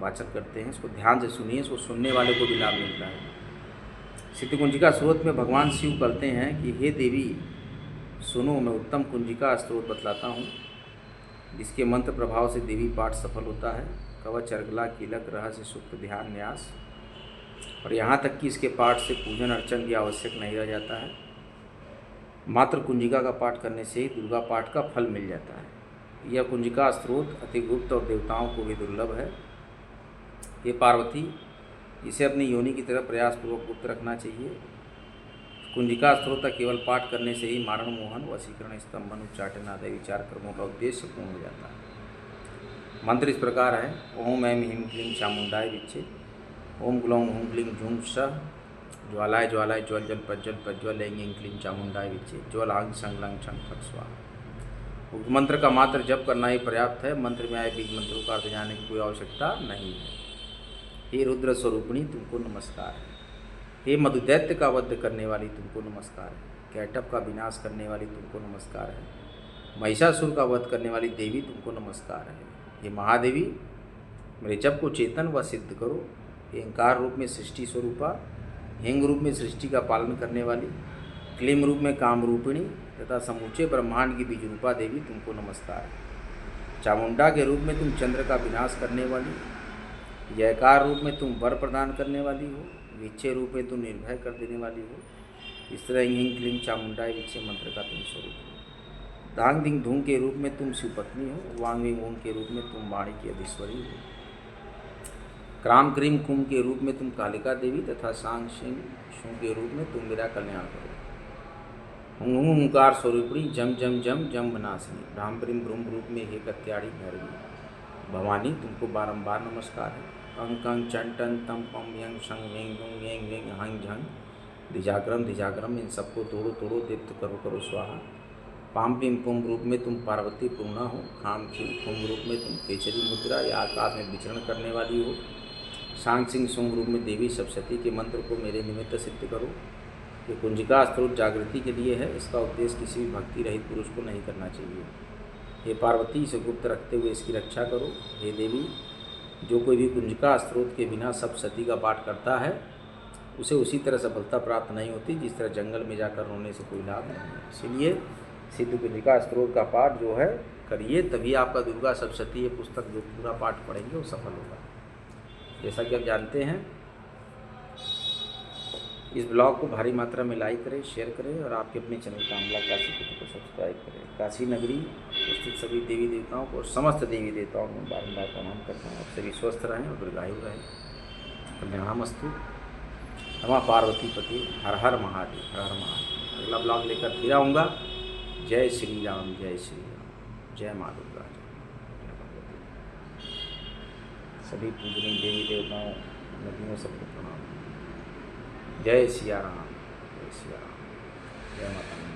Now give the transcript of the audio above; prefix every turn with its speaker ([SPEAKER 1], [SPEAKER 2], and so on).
[SPEAKER 1] वाचन करते हैं, इसको ध्यान से सुनिए, इसको सुनने वाले को भी लाभ मिलता है। सिद्ध कुंजिका स्त्रोत में भगवान शिव कहते हैं कि हे देवी सुनो, मैं उत्तम कुंजिका स्त्रोत बतलाता हूँ, जिसके मंत्र प्रभाव से देवी पाठ सफल होता है। कवच, अर्गला, कीलक, रहस्य, सुक्त, ध्यान, न्यास और यहाँ तक कि इसके पाठ से पूजन अर्चन भी आवश्यक नहीं रह जाता है। मात्र कुंजिका का पाठ करने से ही दुर्गा पाठ का फल मिल जाता है। यह कुंजिका स्त्रोत अति गुप्त और देवताओं को भी दुर्लभ है। ये पार्वती, इसे अपनी योनि की तरफ प्रयासपूर्वक गुप्त रखना चाहिए। कुंजिका स्त्रोत का केवल पाठ करने से ही मारण, मोहन, वशीकरण, स्तंभन, उच्चाटन आदि विचार कर्मों का उद्देश्य पूर्ण हो जाता है। मंत्र इस प्रकार है: ओम ऐं ह्रीं क्लीं चामुंडाय विच्चे, ओम ग्लौं हूं क्लीं झूं सः, ज्वालाय ज्वालाय ज्वल जल प्रज्वल प्रज्वल ऐं ह्रीं क्लीं चामुंडाय विच्चे, ज्वल आंग संग लंग छंग फट स्वाहा। उक्त मंत्र का मात्र जप करना ही पर्याप्त है। मंत्र में आए बीज मंत्रों का अर्थ जानने की कोई आवश्यकता नहीं है। हे रुद्र स्वरूपिणी, तुमको नमस्कार है। हे मधुदैत्य का वध करने वाली, तुमको नमस्कार है। कैटअप का विनाश करने वाली, तुमको नमस्कार है। महिषासुर का वध करने वाली देवी, तुमको नमस्कार है। हे महादेवी, मेरे जप को चेतन व सिद्ध करो। एंकार रूप में सृष्टि स्वरूपा, हेंग रूप में सृष्टि का पालन करने वाली, क्लीम रूप में कामरूपिणी तथा समूचे ब्रह्मांड की बीज रूपा देवी, तुमको नमस्कार है। चामुंडा के रूप में तुम चंद्र का विनाश करने वाली, जयकार रूप में तुम वर प्रदान करने वाली हो, विच्छे रूप में तुम निर्भय कर देने वाली हो। इस तरह ह्रीं क्लीं चामुंडाय विच्छे मंत्र का तुम स्वरूप हो। धांग धिंग धूम के रूप में तुम शिवपत्नी हो। वांग विंग ओम के रूप में तुम वाणी की अधीश्वरी हो। क्राम क्रीम कुम के रूप में तुम कालिका देवी तथा सांग सिंह शू के रूप में तुम मेरा कल्याण करो। हुं हुंकार स्वरूपिणी, जम जम जम जम विनाशिनी, भ्राम प्रीम भ्रूम रूप में हे कत्याड़ी भैरवी भवानी, तुमको बारंबार नमस्कार है। अंग कंग चं टन तम पम यंग शंग वेंग गुंग येंग वेंग हंग झंग दिजाग्रम, इन सबको तोड़ो तोड़ो, दीप्त करो करो स्वाहा। पाम पिम पुम रूप में तुम पार्वती पूर्णा हो। खाम खीम खुम रूप में तुम केचरी मुद्रा या आकाश में विचरण करने वाली हो। सांग सिंह सुंग रूप में देवी सप्तशती के मंत्र को मेरे निमित्त सिद्ध करो। ये कुंजिका स्त्रोत जागृति के लिए है। इसका उद्देश्य किसी भी भक्ति रहित पुरुष को नहीं करना चाहिए। हे पार्वती, इसे गुप्त रखते हुए इसकी रक्षा करो। हे देवी, जो कोई भी कुंजिका स्त्रोत के बिना सप्तशती का पाठ करता है, उसे उसी तरह सफलता प्राप्त नहीं होती जिस तरह जंगल में जाकर रोने से कोई लाभ नहीं है। इसीलिए सिद्ध कुंजिका स्त्रोत का पाठ जो है करिए, तभी आपका दुर्गा सप्तशती ये पुस्तक जो पूरा पाठ पढ़ेंगे वो सफल होगा। जैसा कि आप जानते हैं, इस ब्लॉग को भारी मात्रा में लाइक करें, शेयर करें और आपके अपने चैनल कामला काशी को सब्सक्राइब करें। काशी नगरी स्थित सभी देवी देवताओं को और समस्त देवी देवताओं को बारंबार प्रणाम करता हूँ। आप सभी स्वस्थ रहें और दीर्घायु रहें। कल्याणमस्तु। नमः पार्वती पति। हर हर महादेव, हर हर महादेव। अगला ब्लॉग लेकर फिर आऊँगा। जय श्री राम, जय श्री राम, जय माँ दुर्गा, जय भगवती। सभी पूजनीय देवी देवताओं, नदियों सबको प्रणाम। जय सिया राम, जय सिया राम, जय माता।